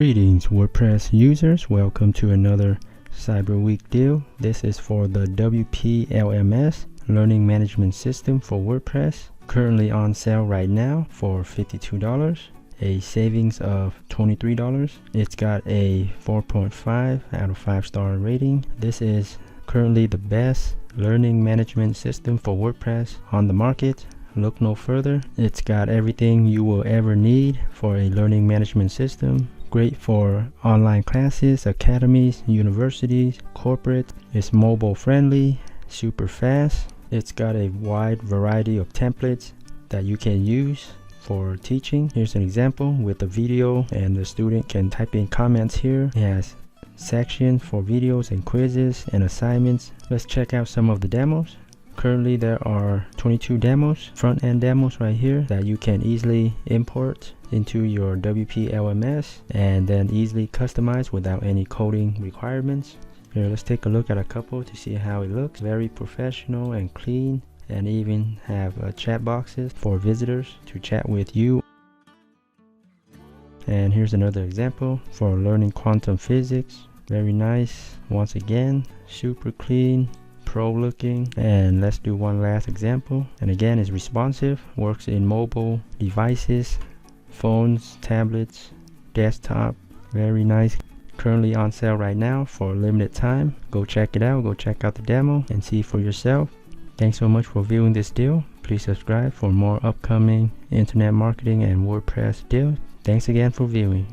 Greetings WordPress users, welcome to another Cyber Week deal. This is for the WPLMS Learning Management System for WordPress, currently on sale right now for $52, a savings of $23. It's got a 4.5 out of 5-star rating. This is currently the best learning management system for WordPress on the market. Look no further. It's got everything you will ever need for a learning management system. Great for online classes, academies, universities, corporate. It's mobile friendly, super fast. It's got a wide variety of templates that you can use for teaching. Here's an example with a video, and the student can type in comments here. It has sections for videos and quizzes and assignments. Let's check out some of the demos. Currently there are 22 demos, front-end demos right here that you can easily import into your WPLMS and then easily customize without any coding requirements. Here, let's take a look at a couple to see how it looks. Very professional and clean, and even have chat boxes for visitors to chat with you. And here's another example for learning quantum physics. Very nice. Once again, super clean, pro looking. And let's do one last example, and again it's responsive, works in mobile devices, phones, tablets, desktop. Very nice. Currently on sale right now for a limited time. Go check it out, go check out the demo and see for yourself. Thanks so much for viewing this deal. Please subscribe for more upcoming internet marketing and WordPress deals. Thanks again for viewing.